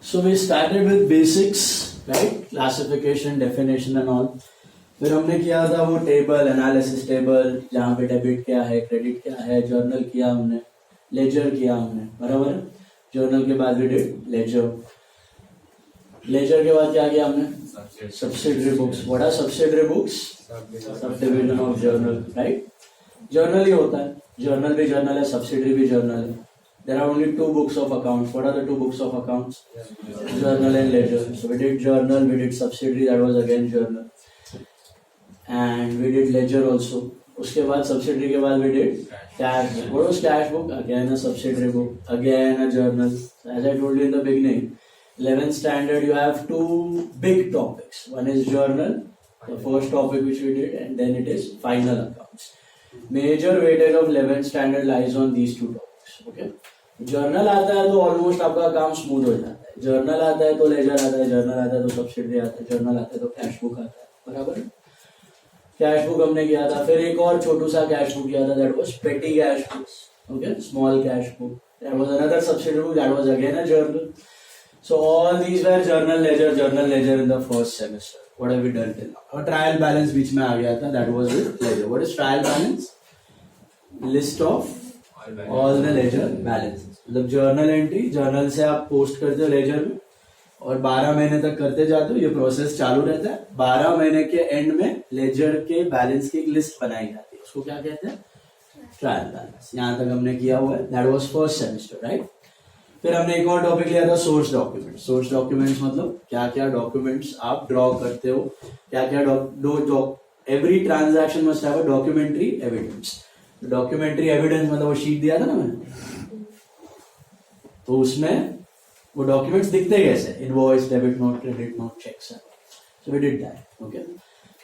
So we started with basics, right? Classification, definition and all. फिर हमने किया था वो टेबल, एनालिसिस टेबल, जहाँ पे डेबिट क्या है, क्रेडिट क्या है, जर्नल किया हमने, लेजर किया हमने, बराबर है? जर्नल के बाद भी डिड लेजर, लेजर के बाद क्या किया हमने? Subsidiary books. What are subsidiary books? Sub division of journal, right? Journal ही होता है, जर्नल भी जर्नल है, सब्सिडरी भी जर्नल है. There are only two books of accounts. What are the two books of accounts? Journal and ledger. So we did journal, we did subsidiary, that was again journal. And we did ledger also. उसके बाद subsidiary के बाद we did cash book. What was cash book? Again a subsidiary book. Again a journal. As I told you in the beginning, 11th standard you have two big topics. One is journal, the first topic which we did, and then it is final accounts. Major weightage of 11th standard lies on these two topics. Okay. Journal आता है तो almost आपका काम smooth हो जाता है. Journal आता है तो लेजर आता है, जर्नल आता है तो सब्सिडरी आता है, जर्नल आता है तो कैश बुक आता है, बराबर. कैश बुक हमने किया था. फिर एक और छोटू सा कैश बुक किया था, that was petty cash book. Okay, small cash book. That was another subsidiary book, that was again a journal. So all these were journal ledger in the first semester. What have we done till now? और trial balance बीच में आ गया था, that was with ledger. What is trial balance? List of all the ledger balance. मतलब journal entry, journal से आप post करते हो लेजर में और 12 महीने तक करते जाते हो. ये प्रोसेस चालू रहता है. 12 महीने के एंड में लेजर के बैलेंस की एक लिस्ट बनाई जाती है. उसको क्या कहते हैं? Trial balance. यहां तक हमने किया हुआ है. That was first semester, right? फिर हमने एक और टॉपिक लिया था, सोर्स डॉक्यूमेंट. सोर्स डॉक्यूमेंट्स मतलब क्या क्या डॉक्यूमेंट्स आप ड्रॉ करते हो, क्या क्या every transaction must have a documentary evidence. Documentary evidence मतलब वो शीट दिया था ना मैंने, तो उसमें वो डॉक्यूमेंट्स दिखते कैसे? Invoice, debit note, credit note, cheques. So we did that. Okay,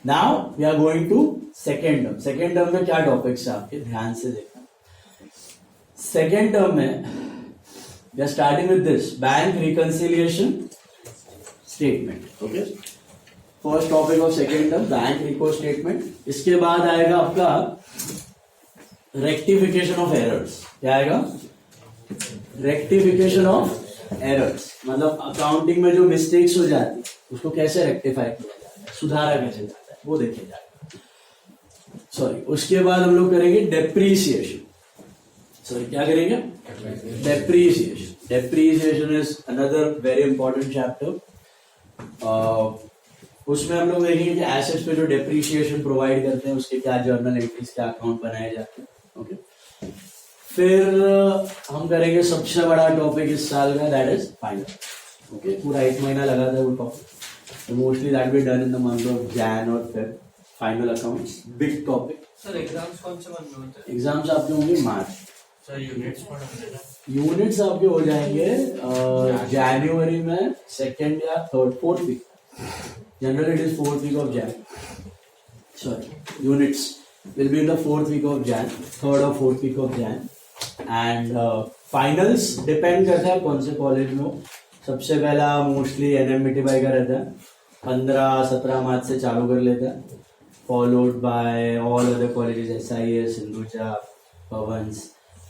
now we are going to second term. Second term में क्या टॉपिक्स है आपके? ध्यान से देखना. सेकेंड टर्म में we are starting with this bank reconciliation statement. Okay, first topic of second term bank reco statement. इसके बाद आएगा आपका रेक्टिफिकेशन ऑफ एरर्स. क्या आएगा? Rectification of errors. मतलब अकाउंटिंग में जो मिस्टेक्स हो जाती है उसको कैसे रेक्टिफाई किया जाता है, सुधारा कैसे जाता है, वो देखिए जाएगा. सॉरी, उसके बाद हम लोग करेंगे डेप्रीसिएशन. सॉरी, क्या करेंगे? Depreciation. Depreciation is another very important chapter. उसमें हम लोग देखेंगे कि एसेट्स पे जो डेप्रीसिएशन प्रोवाइड करते हैं उसके क्या जर्नल एंट्रीज, क्या अकाउंट बनाए जाते हैं. ओके, फिर हम करेंगे सबसे बड़ा टॉपिक इस साल का, दैट इज फाइनल. ओके, पूरा 1 महीना लगा था वो topic. Mostly that be done in the month of Jan और Feb. Final accounts big topic. Sir exams कौन से मंथ में होते हैं? एग्जाम्स आपके होंगे मार्च. सर यूनिट्स आपके हो जाएंगे जनवरी में, सेकेंड या third, fourth week. Generally it is fourth week of Jan. Sorry, units will be in the fourth week of Jan, third or fourth week of Jan. And finals depend करता है कौन से college में हो. सबसे पहला mostly NMBTY का रहता है, 15-17 मार्च से चालू कर लेता है, followed by all other colleges, SIS, Hinduja, पवंस,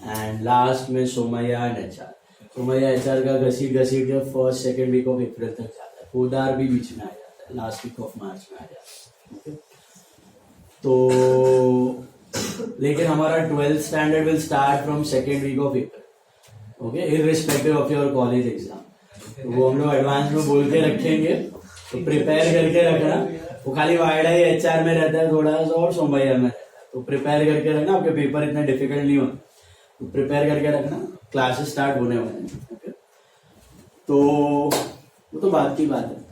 एंड लास्ट में Somaiya and HR. Somaiya HR का घसीट के first second week of April तक जाता है. पोदार भी बीच में आ जाता है, लास्ट वीक ऑफ मार्च में आ जाता है. ओके, तो लेकिन हमारा 12th standard will start from second week of April. Okay, irrespective of your college exam. तो वो हम लोग एडवांस में बोल के रखेंगे, तो प्रिपेयर करके रखना. वो खाली वाइडा ही HR में रहता है थोड़ा सा और सोमैया में रहता है, तो प्रिपेयर करके रखना. आपके पेपर इतना डिफिकल्ट नहीं होता, तो प्रिपेयर करके रखना. क्लासेस स्टार्ट होने वाले हैं. ओके, तो वो तो बात की बात है.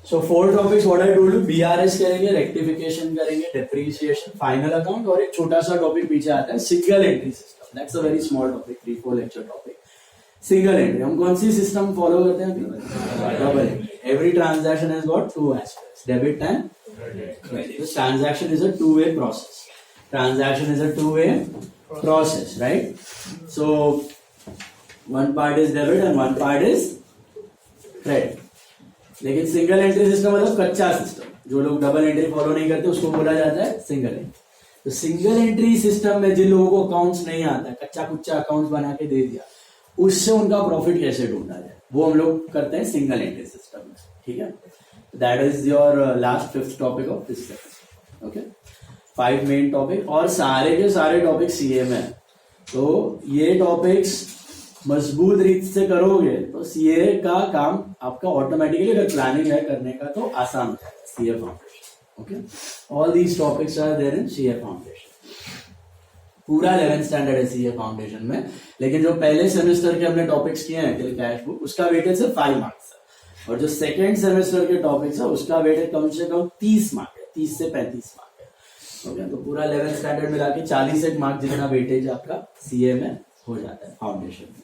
So 4 topics what I told you, BRS करेंगे, रेक्टिफिकेशन करेंगे, डेप्रीसिएशन, फाइनल अकाउंट, और एक छोटा सा टॉपिक पीछे आता है single entry system. That's a very small topic, 3-4 lecture topic. Single entry हम कौन सी सिस्टम फॉलो करते हैं? Double entry. Every transaction has got 2 aspects, debit and credit. This transaction is a 2-way process. Transaction is a 2-way process, right? So one part is debit and one part is credit. लेकिन single entry system मतलब कच्चा system. जो लोग double entry follow नहीं करते उसको बोला जाता है सिंगल एंट्री. तो सिंगल एंट्री सिस्टम में जिन लोगों को अकाउंट्स नहीं आता, कच्चा कुच्चा अकाउंट्स बना के दे दिया, उससे उनका प्रॉफिट कैसे ढूंढा जाए, वो हम लोग करते हैं सिंगल एंट्री सिस्टम में, ठीक है। That is your last 5th topic of this section, okay. 5 main topic और सारे के सारे टॉपिक सीए में, तो ये टॉपिक्स मजबूत रीत से करोगे तो सीए का काम आपका ऑटोमेटिकली, अगर प्लानिंग है करने का तो आसान हो जाएगा। CA foundation, okay. All these topics are there in CA foundation. पूरा 11th स्टैंडर्ड है सीए फाउंडेशन में, लेकिन जो पहले सेमेस्टर के हमने टॉपिक्स किए हैं टिल कैश बुक, उसका वेटेज सिर्फ 5 मार्क्स है, और जो सेकेंड सेमेस्टर के टॉपिक्स है उसका वेटेज कम से कम 30 मार्क है, 30 से 35 मार्क है, ओके। तो पूरा 11th स्टैंडर्ड मिला के 41 मार्क जितना वेटेज आपका सीए में हो जाता है फाउंडेशन में।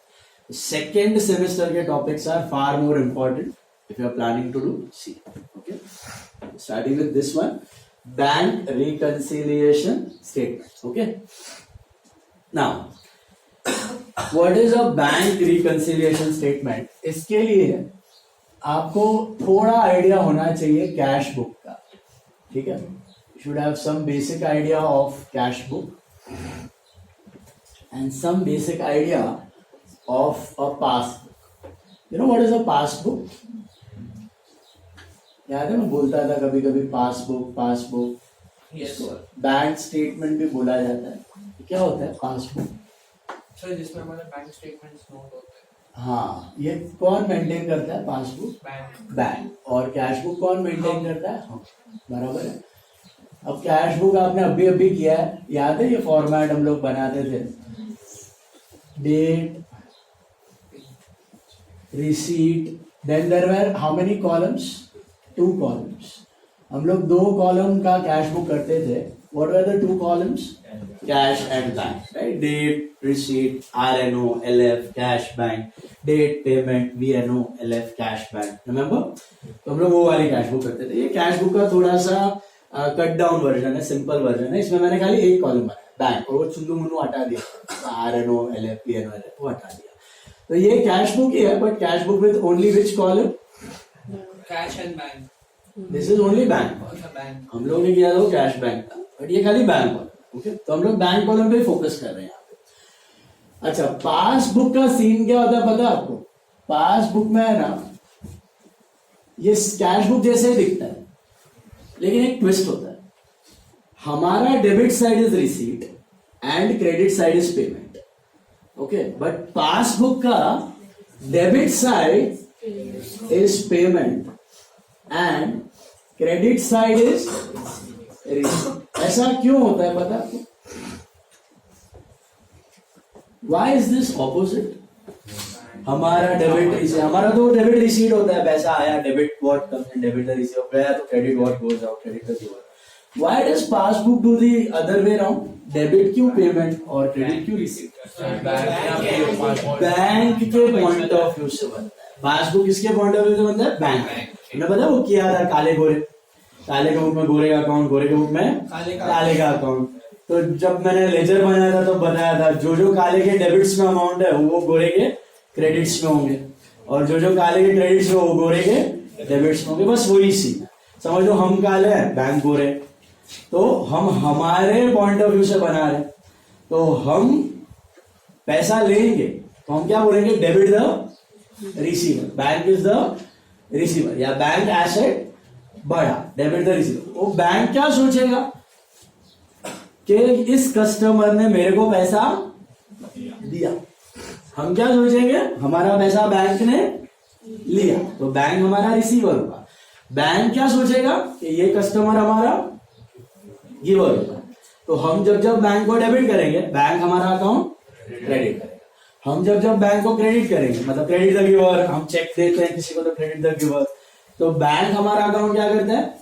सेकेंड सेमेस्टर के topics are far more important if you are planning to do CA, okay. Starting with this one, bank reconciliation statement, okay. Now what is a bank reconciliation statement? इसके लिए आपको थोड़ा idea होना चाहिए cash book का, ठीक है। You should have some basic idea of cash book and some basic idea of a passbook. You know what is a passbook? याद है मैं बोलता था कभी कभी पासबुक पासबुक, बैंक स्टेटमेंट भी बोला जाता है। क्या होता है पासबुक? सर जिसमें हमारे बैंक स्टेटमेंट्स नोट होते हैं। हाँ, ये कौन मेंटेन करता है? Passbook, bank. और कैश बुक कौन मेंटेन करता है? हाँ, बराबर है। अब कैश बुक आपने अभी अभी किया है, याद है ये फॉर्मेट हम लोग बनाते थे, date, receipt, then there were how many columns? 2 columns. हम लोग 2 कॉलम का कैश बुक करते थे। What were the 2 columns? Cash and bank, right? Date, receipt, RNO, LF, cash bank, date, payment, VNO, LF, cash bank, remember? तो हम लोग वो वाली कैश बुक करते थे। ये कैश बुक का थोड़ा सा कट डाउन वर्जन है, सिंपल वर्जन है। इसमें मैंने खाली एक कॉलम बनाया बैंक, और वो चुन्नू मुन्नू हटा दिया, RNO, LF, VNO, LF वो हटा दिया। तो ये कैश बुक ही है, but cash book with only which column? Cash and bank. This is only bank. हम लोग ने किया था वो कैश बैंक था, बट ये खाली बैंक कॉलम, ओके। तो हम लोग बैंक कॉलम पे फोकस कर रहे हैं यहाँ पे। अच्छा, पासबुक का सीन क्या होता है पता है आपको? पासबुक में है ना, ये कैश बुक जैसे ही दिखता है, लेकिन एक ट्विस्ट होता है। हमारा debit side is receipt and credit side is payment, okay. But passbook का debit side is payment and credit side is receipt. ऐसा क्यों होता है पता आपको? Why is this opposite? हमारा डेबिट रिसीट, हमारा तो डेबिट रिसीट होता है, पैसा आया, debit what comes in, debit the receipt गया, तो credit what goes out, credit the giver. Why does passbook do the other way around? Debit क्यों पेमेंट और क्रेडिट क्यों रिसीट? बैंक के पॉइंट ऑफ व्यू से बनता है। पासबुक किसके पॉइंट ऑफ व्यू से बनता है? बैंक। मैंने पता वो किया था काले गोरे, काले के बुक में गोरे का अकाउंट, गोरे के बुक में काले का अकाउंट। तो जब मैंने लेजर बनाया था तो बताया था जो जो काले के डेबिट्स में अमाउंट है वो गोरे के क्रेडिट्स में होंगे, और जो जो काले के क्रेडिट्स में वो गोरे के डेबिट्स में होंगे। बस वही सीन है, समझो हम काले हैं, बैंक गोरे, तो हम हमारे पॉइंट ऑफ व्यू से बना रहे। तो हम पैसा लेंगे तो हम क्या बोलेंगे? Debit the receiver, bank is the receiver, या बैंक एसेट बढ़ा, डेबिट द रिसीवर। वो बैंक क्या सोचेगा कि इस कस्टमर ने मेरे को पैसा दिया। हम क्या सोचेंगे? हमारा पैसा बैंक ने लिया, तो बैंक हमारा रिसीवर होगा। बैंक क्या सोचेगा कि ये कस्टमर हमारा गिवर होगा। तो हम जब जब बैंक को डेबिट करेंगे, बैंक हमारा अकाउंट क्रेडिट करेगा। हम जब जब बैंक को क्रेडिट करेंगे, मतलब क्रेडिट द गिवर, हम चेक देते हैं किसी को तो क्रेडिट द गिवर, तो बैंक हमारा अकाउंट क्या करता है?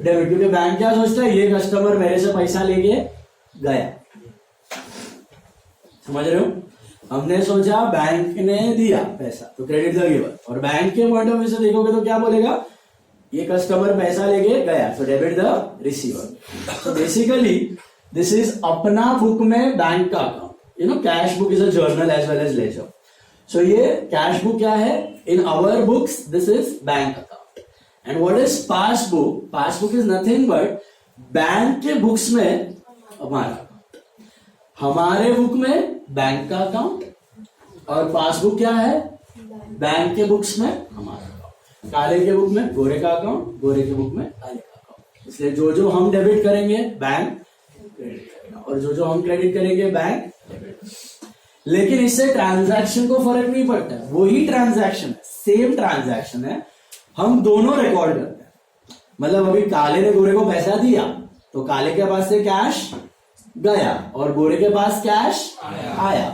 डेबिट। क्योंकि बैंक क्या सोचता है? ये कस्टमर मेरे से पैसा लेके गया। समझ रहे हो? हमने सोचा बैंक ने दिया पैसा तो क्रेडिट द गिवर, और बैंक के पॉइंट ऑफ व्यू से देखोगे तो क्या बोलेगा? ये कस्टमर पैसा लेके गया, तो डेबिट द रिसीवर। तो बेसिकली दिस इज अपना बुक में बैंक का account. You know cash book is a journal as well as ledger. So ये कैश बुक क्या है? In our books this is bank account. And what is passbook? Passbook is nothing but bank के books में हमारा account, हमारे book में bank का account, और पासबुक क्या है? बैंक के बुक्स में हमारा अकाउंट, काले के बुक में गोरे का अकाउंट, गोरे के बुक में काले का अकाउंट। इसलिए जो जो हम डेबिट करेंगे बैंक क्रेडिट करेगा, और जो जो हम क्रेडिट करेंगे बैंक डेबिट। लेकिन इससे ट्रांजैक्शन को फर्क नहीं पड़ता है, वही ट्रांजैक्शन है, सेम ट्रांजैक्शन है, हम दोनों रिकॉर्ड करते हैं। मतलब अभी काले ने गोरे को पैसा दिया तो काले के पास से कैश गया और गोरे के पास कैश आया,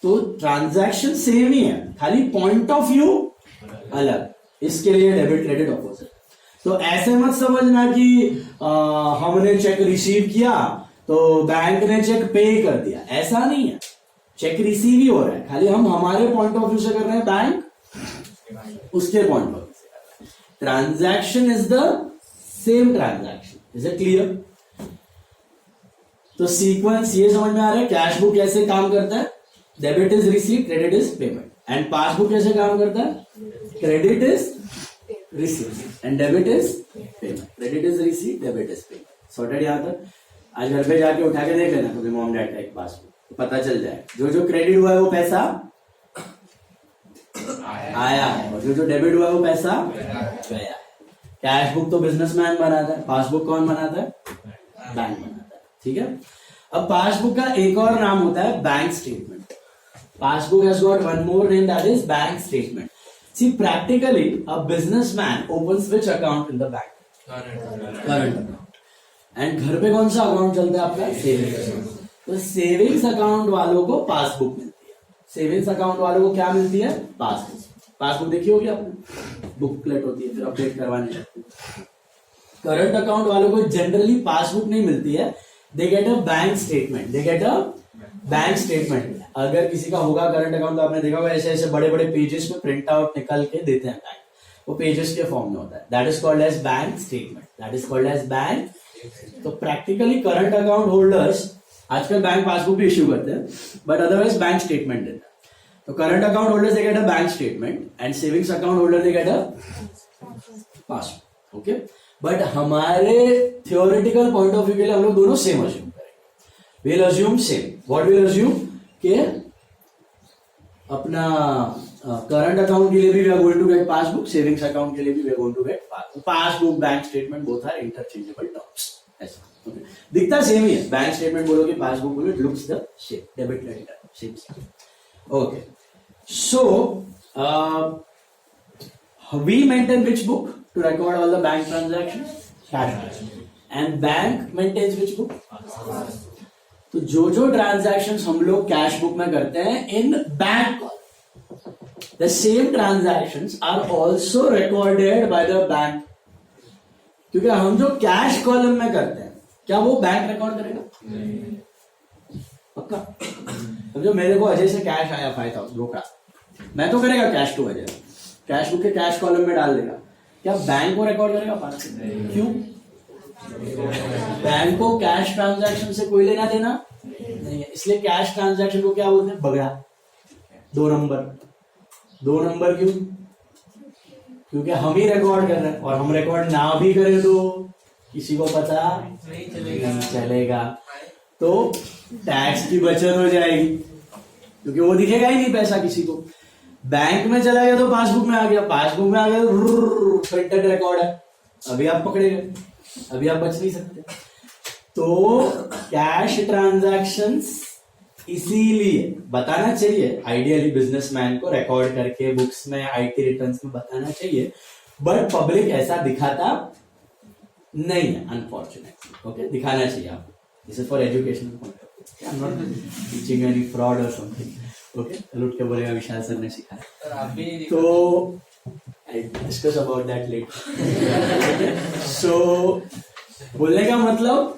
तो ट्रांजैक्शन सेम ही है, खाली पॉइंट ऑफ व्यू अलग। इसके लिए डेबिट क्रेडिट ऑपोजिट। तो ऐसे मत समझना कि हमने चेक रिसीव किया तो बैंक ने चेक पे कर दिया, ऐसा नहीं है। चेक रिसीव ही हो रहा है, खाली हम हमारे पॉइंट ऑफ व्यू से कर रहे हैं, बैंक उसके पॉइंट ऑफ व्यू से कर रहा है। Transaction is the same transaction. Is it clear? तो सीक्वेंस ये समझ में आ रहा है, कैश बुक कैसे काम करता है, debit is receive, credit is payment. And passbook कैसे काम करता है, credit is receive and debit is payment. Credit is receive, debit is payment. Sorted यहां तक? आज घर पे जाके उठा के देख लेना कभी मॉम डैड का एक पासबुक, तो पता चल जाए जो जो क्रेडिट हुआ है वो पैसा आया है, और जो जो डेबिट हुआ है वो पैसा गया है। कैश बुक तो बिजनेसमैन बनाता है, पासबुक कौन बनाता है, बैंक बनाता है। ठीक है, अब पासबुक का एक और नाम होता है bank statement. Passbook has got one more name, that is bank statement. See practically a businessman opens which account in the bank, current account. And घर पे कौन सा अकाउंट चलता है आपका, सेविंग्स अकाउंट। तो सेविंग्स अकाउंट वालों को पासबुक मिलती है, सेविंग्स अकाउंट वालों को क्या मिलती है, पासबुक। पासबुक देखी होगी आपने, बुकलेट होती है, फिर अपडेट करवाने जाते हैं। करंट अकाउंट वालों को जनरली पासबुक नहीं मिलती है, दे get a bank statement, they get a bank statement. अगर किसी का होगा करंट अकाउंट तो आपने देखा होगा ऐसे ऐसे बड़े बड़े पेजेस में प्रिंट आउट निकल के देते हैं बैंक, वो पेजेस के फॉर्म में होता है, that is called as bank statement, that is called as bank. तो प्रैक्टिकली करंट अकाउंट होल्डर्स आजकल बैंक पासबुक भी इश्यू करते हैं, बट अदरवाइज बैंक स्टेटमेंट देते हैं। तो current account holder they get a bank statement and savings account holder they get a passbook. Okay, but हमारे theoretical point of view के लिए हम लोग दोनों सेम अज्यूम करेंगे। Will assume same, what will assume के अपना करंट अकाउंट के लिए भी we are going to get passbook, savings account के लिए भी we are going to get passbook. Passbook, bank statement both are interchangeable terms. ऐसा ओके, दिखता सेम ही है, बैंक स्टेटमेंट बोलोगे पासबुक बोलो, it looks the same, debit credit same. Okay, so we maintain which book to record all the bank transactions? Cash book. And bank maintains which book? तो जो जो transactions हम लोग cash book में करते हैं in bank, the same transactions are also recorded by the bank. क्योंकि हम जो कैश कॉलम में करते हैं क्या वो बैंक रिकॉर्ड करेगा? पक्का? समझो मेरे को अजय से कैश आया 5,000 रोकड़ा, मैं तो करेगा cash to Ajay, cash book के कैश कॉलम में डाल देगा, क्या बैंक को रिकॉर्ड करेगा? क्यों? बैंक को कैश ट्रांजैक्शन से कोई लेना देना नहीं है, इसलिए कैश ट्रांजैक्शन को क्या बोलते हैं? बगड़ा, 2 नंबर। 2 नंबर क्यों? क्योंकि हम ही रिकॉर्ड कर रहे हैं, और हम रिकॉर्ड ना भी करें तो किसी को पता नहीं चलेगा, तो टैक्स की बचत हो जाएगी, क्योंकि वो दिखेगा ही नहीं पैसा किसी को। बैंक में चला गया तो पासबुक में आ गया, पासबुक में आ गया तो प्रिंटेड रिकॉर्ड है, अभी आप पकड़े गए, अभी आप बच नहीं सकते। तो कैश ट्रांजैक्शंस इसीलिए बताना चाहिए आइडियली बिजनेसमैन को, रिकॉर्ड करके बुक्स में, आईटी रिटर्न्स में बताना चाहिए, बट पब्लिक ऐसा दिखाता नहीं है अनफॉर्चुनेटली। ओके, दिखाना चाहिए आपको, this is for educational point of view, I am not teaching any fraud और समथिंग। ओके, लूट के बोलेगा विशाल सर ने सिखाया, तो I discuss about that letter. So बोलने का मतलब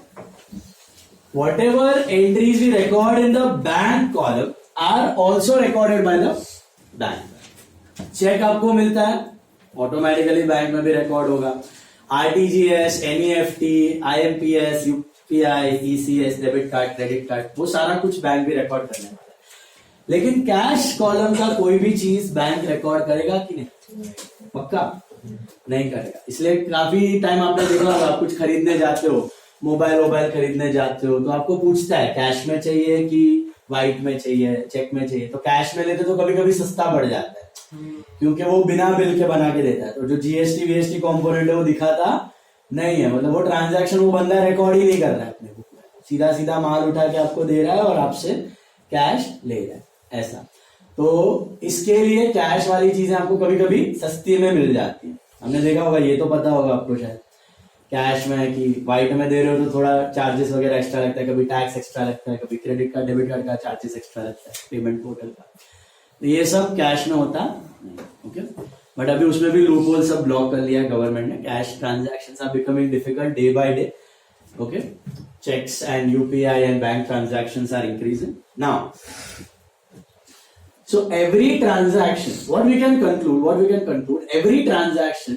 whatever entries we record in the bank column are also recorded by the bank। Cheque आपको मिलता है ऑटोमेटिकली बैंक में भी रिकॉर्ड होगा, RTGS, NEFT, IMPS, UPI, ECS, debit card, credit card, वो सारा कुछ बैंक भी रिकॉर्ड करने वाला है। लेकिन कैश कॉलम का कोई भी चीज बैंक रिकॉर्ड करेगा कि नहीं? पक्का नहीं करेगा। इसलिए काफी टाइम आपने देखा होगा, आप कुछ खरीदने जाते हो, मोबाइल खरीदने जाते हो, तो आपको पूछता है कैश में चाहिए कि व्हाइट में चाहिए, चेक में चाहिए, तो कैश में लेते तो कभी कभी सस्ता पड़ जाता है क्योंकि वो बिना बिल के बना के देता है। तो जो जीएसटी वीएसटी कॉम्पोनेंट है वो दिखाता नहीं है, मतलब वो ट्रांजैक्शन वो बंदा रिकॉर्ड ही नहीं कर रहा है अपने बुक में, सीधा सीधा माल उठा के आपको दे रहा है और आपसे कैश ले रहा है, ऐसा। तो इसके लिए कैश वाली चीजें आपको कभी कभी सस्ती में मिल जाती है। हमने देखा होगा, ये तो पता होगा आपको शायद, कैश में कि व्हाइट में दे रहे हो तो थोड़ा चार्जेस वगैरह एक्स्ट्रा लगता है, कभी टैक्स एक्स्ट्रा लगता है, कभी क्रेडिट कार्ड डेबिट कार्ड का चार्जेस एक्स्ट्रा लगता है, पेमेंट पोर्टल का। तो ये सब कैश में होता नहीं, ओके। बट अभी उसमें भी लूप होल सब ब्लॉक कर लिया है गवर्नमेंट ने। Cash transactions are becoming difficult day by day, okay. Cheques and UPI and bank transactions are increasing now. So every transaction, what we can conclude, every transaction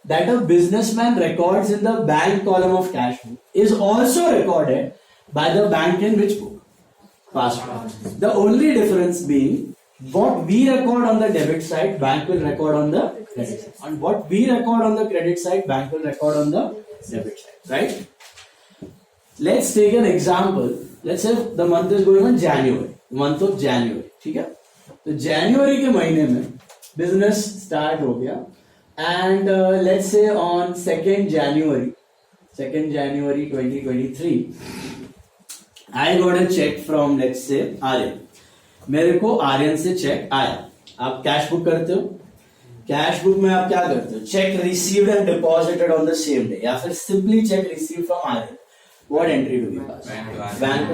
that a businessman records in the bank column of cash book is also recorded by the bank in which book? Passbook. The only difference being what we record on the debit side, bank will record on the credit side. And what we record on the credit side, bank will record on the debit side, right? Let's take an example. Let's say the month is going on January, month of January, ठीक है? तो जनवरी के महीने में business start हो गया and let's say on 2nd January 2023 I got a cheque from let's say Aryan. मेरे को आर्यन से चेक आया। आप कैश बुक करते हो, कैश बुक में आप क्या करते हो? Cheque received and deposited on the same day, या फिर simply cheque received from Aryan. What entry do we pass? Bank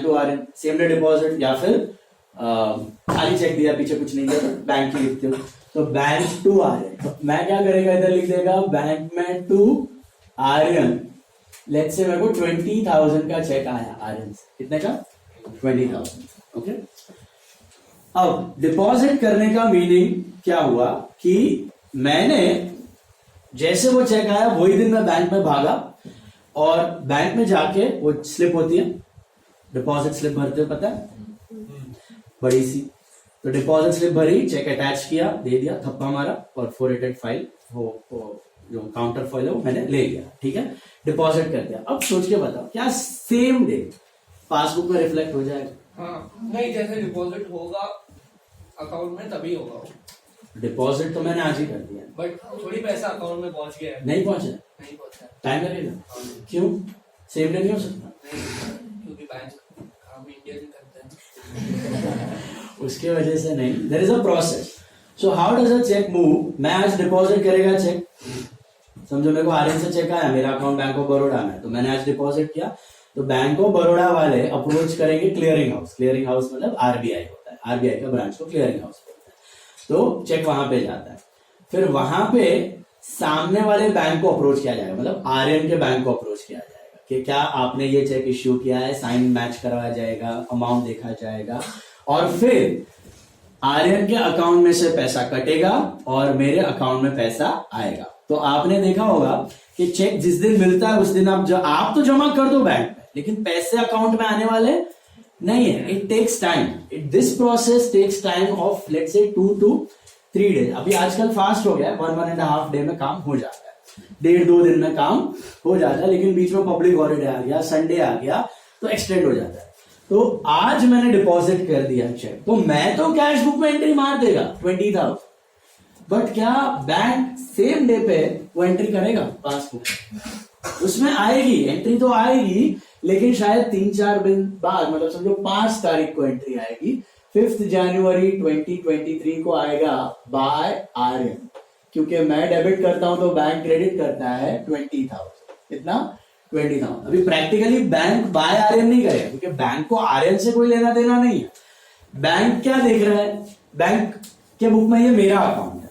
to Aryan, same day deposit, या फिर खाली चेक दिया, पीछे कुछ नहीं दिया, बैंक ही लिखते हो तो बैंक टू आर्यन। तो मैं क्या करेगा, इधर लिख देगा बैंक में टू आर्यन। लेट्स से मेरे को 20,000 का चेक आया आर्यन से। कितने का? 20,000, ओके। अब डिपॉजिट करने का मीनिंग क्या हुआ कि मैंने जैसे वो चेक आया वही दिन मैं बैंक में भागा और बैंक में जाके वो स्लिप होती है, डिपॉजिट स्लिप भरते हो, पता है, बड़ी सी। तो डिपॉजिट स्लिप भरी, चेक अटैच किया, दे दिया, थप्पा मारा और 488 फाइल वो जो काउंटर फाइल है वो मैंने ले लिया, ठीक है, डिपॉजिट कर दिया। अब सोच के बताओ क्या सेम डे पासबुक में रिफ्लेक्ट हो जाएगा? हाँ, नहीं, जैसे डिपॉजिट होगा अकाउंट में तभी होगा वो। डिपॉजिट तो मैंने आज ही कर दिया, बट थोड़ी पैसा अकाउंट में पहुंच गया है। नहीं पहुंचा, नहीं पहुंचा, टाइम लगेगा। क्यों? सेम डे नहीं हो सकता? क्योंकि बैंक काम इंडिया से करते हैं। उसके वजह से नहीं, there is a process. So how does a cheque move? मैं आज डिपॉजिट करेगा चेक, समझो मेरे को आर्यन से चेक आया, मेरा अकाउंट बैंक ऑफ बड़ौदा में, तो मैंने आज डिपॉजिट किया, तो बैंक ऑफ बड़ौदा वाले अप्रोच करेंगे क्लियरिंग हाउस। क्लियरिंग हाउस मतलब आरबीआई होता है, आरबीआई का ब्रांच को क्लियरिंग हाउस बोलते हैं। तो चेक वहां पे जाता है, फिर वहां पे सामने वाले बैंक को अप्रोच किया जाएगा, मतलब आर्यन के बैंक को अप्रोच किया जाएगा कि क्या आपने ये चेक इश्यू किया है, साइन मैच करवाया जाएगा, अमाउंट देखा जाएगा और फिर आर्यन के अकाउंट में से पैसा कटेगा और मेरे अकाउंट में पैसा आएगा। तो आपने देखा होगा कि चेक जिस दिन मिलता है उस दिन आप तो जमा कर दो बैंक में, लेकिन पैसे अकाउंट में आने वाले नहीं है। It takes time, this process takes time of let's say 2 to 3 days। अभी आजकल फास्ट हो गया है, 1.5 day में काम हो जाता है, 1.5-2 दिन में काम हो जाता है, लेकिन बीच में पब्लिक हॉलीडे आ गया, संडे आ गया तो एक्सटेंड हो जाता है। तो आज मैंने डिपॉजिट कर दिया चेक, तो मैं तो कैश बुक में एंट्री मार देगा 20,000, बट क्या बैंक सेम डे पे वो एंट्री करेगा पासबुक? उसमें आएगी एंट्री, तो आएगी, लेकिन शायद 3-4 दिन बाद, मतलब समझो 5 तारीख को एंट्री आएगी, 5th January 2023 को आएगा बाय आर्यन, क्योंकि मैं डेबिट करता हूं तो बैंक क्रेडिट करता है 20,000। कितना? 20,000। अभी प्रैक्टिकली बैंक बाय आर्यन नहीं करेगा, क्योंकि बैंक को आर्यन से कोई लेना देना नहीं है। बैंक क्या देख रहा है, बैंक के बुक में ये मेरा अकाउंट है,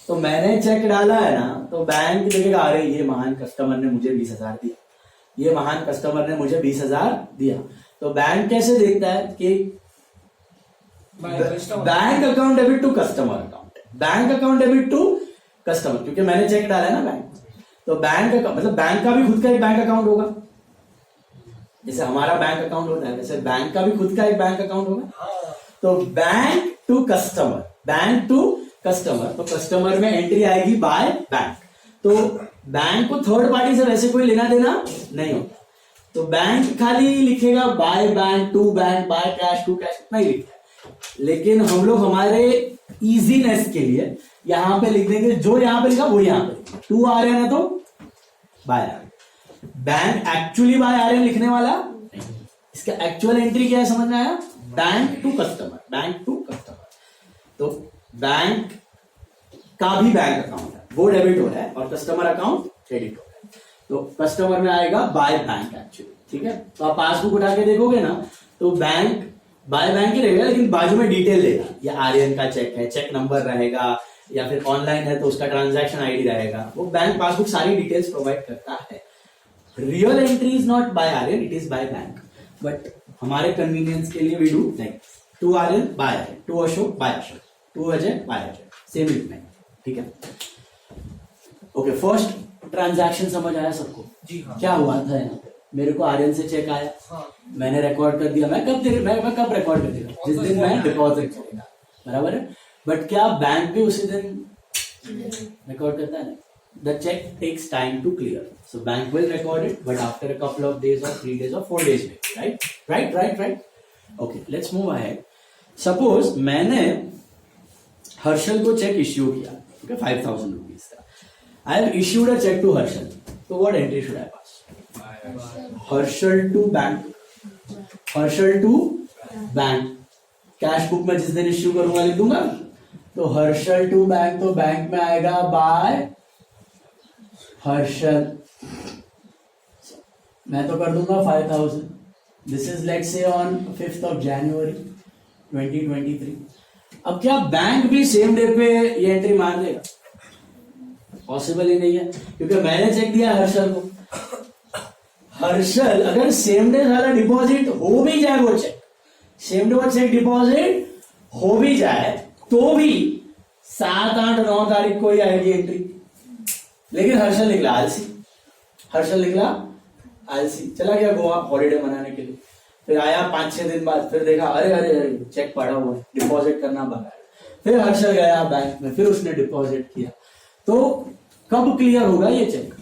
तो मैंने चेक डाला है ना, तो बैंक देखेगा अरे ये महान कस्टमर ने मुझे 20,000 दिया, ये महान कस्टमर ने मुझे 20,000 दिया। तो बैंक कैसे देखता है कि bank account debit to customer account, bank account debit to customer, क्योंकि मैंने चेक डाला है ना बैंक। तो बैंक मतलब बैंक का भी खुद का एक बैंक अकाउंट होगा, जैसे हमारा बैंक अकाउंट होता है वैसे बैंक का भी खुद का एक बैंक अकाउंट होगा। तो bank to customer, bank to customer, तो कस्टमर में एंट्री आएगी बाय बैंक। तो बैंक को थर्ड पार्टी से वैसे कोई लेना देना नहीं होता। तो बैंक खाली लिखेगा by bank to bank, by cash to cash, नहीं लिखता है। लेकिन हम लोग हमारे इजीनेस के लिए यहां पे लिख देंगे, जो यहां पे लिखा वो यहां पे टू आर्यन है तो by Aryan. Bank actually by Aryan लिखने वाला नहीं। इसका एक्चुअल एंट्री क्या है समझ में आया? Bank to customer, bank to customer. तो बैंक का भी बैंक अकाउंट है, वो डेबिट हो रहा है, और कस्टमर अकाउंट क्रेडिट हो रहा है। तो कस्टमर में आएगा बाय बैंक एक्चुअली, ठीक है। तो आप पासबुक उठा के देखोगे ना, तो बैंक बाय बैंक ही रहेगा, लेकिन बाजू में डिटेल देगा, ये आर्यन का चेक है, चेक नंबर रहेगा, या फिर ऑनलाइन है तो उसका ट्रांजैक्शन आईडी रहेगा। वो बैंक पासबुक सारी डिटेल्स प्रोवाइड करता है। Real entry is not by Aryan, it is by bank, but हमारे कन्वीनियंस के लिए we do like to Aryan by Aryan, to Ashok by Ashok, to Ajay by Ajay, same लिखना है, ठीक है। ओके, फर्स्ट ट्रांजैक्शन समझ आया सबको? जी हाँ। क्या हुआ था यहाँ पे? मेरे को आर्यन से चेक आया, हाँ। मैंने रिकॉर्ड कर दिया। मैं कब रिकॉर्ड कर देगा? जिस दिन मैं डिपॉजिट करेगा, बराबर है। बट क्या बैंक भी उसी दिन रिकॉर्ड करता है? The cheque takes time to clear, so bank will record it, but after a couple of days और 3 days or 4 days में, right. Okay, let's move ahead. Suppose मैंने हर्षल को चेक इश्यू किया, ओके, 5000 रुपीज का। I have issued a cheque to Harshal, तो what entry should I pass? Harshal to bank, Harshal to bank. Cash book में जिस दिन इश्यू करूंगा लिख दूंगा, तो हर्षल टू बैंक, तो बैंक में आएगा बाय हर्षल। मैं तो कर दूंगा 5000। This is let's say on 5th of January 2023। अब क्या बैंक भी सेम डे पे ये एंट्री मार देगा? पॉसिबल ही नहीं है, क्योंकि मैंने चेक दिया हर्षल को। हर्षल अगर सेम डे सारा डिपॉजिट हो भी जाए, वो चेक सेम डे वो चेक डिपॉजिट हो भी जाए, तो भी 7, 8, 9 तारीख को ही आएगी एंट्री। लेकिन हर्षल निकला आलसी, हर्षल निकला आलसी, चला गया गोवा हॉलीडे मनाने के लिए। फिर आया 5-6 दिन बाद, फिर देखा अरे अरे अरे चेक पड़ा हुआ है, डिपॉजिट करना बाकी है। फिर हर्षल गया बैंक में, फिर उसने डिपॉजिट किया। तो कब क्लियर होगा ये चेक?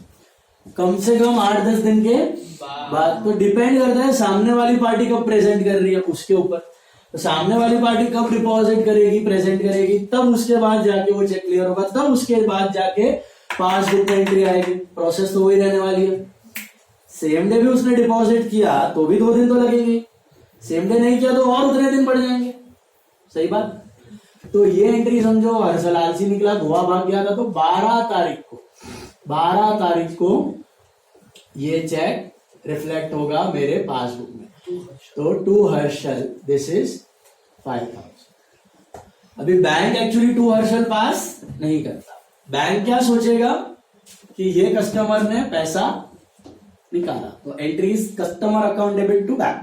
कम से कम 8-10 दिन के बाद। तो डिपेंड करता है सामने वाली पार्टी कब प्रेजेंट कर रही है उसके ऊपर। तो सामने वाली पार्टी कब डिपॉजिट करेगी, प्रेजेंट करेगी, तब उसके बाद जाके वो चेक क्लियर होगा, तब उसके बाद जाके पासबुक में एंट्री आएगी। प्रोसेस तो वही रहने वाली है। सेम डे भी उसने डिपॉजिट किया तो भी 2 दिन तो लगेंगे, सेम डे नहीं किया तो और उतने दिन पड़ जाएंगे, सही बात। तो ये एंट्री समझो, हर्षल आलसी निकला, गोवा भाग गया था, तो 12 तारीख को ये चेक रिफ्लेक्ट होगा मेरे पासबुक में। तो टू हर्षल दिस इज 5000। अभी बैंक एक्चुअली टू हर्षल पास नहीं करता। बैंक क्या सोचेगा कि ये कस्टमर ने पैसा निकाला, तो entry is customer account debit to bank,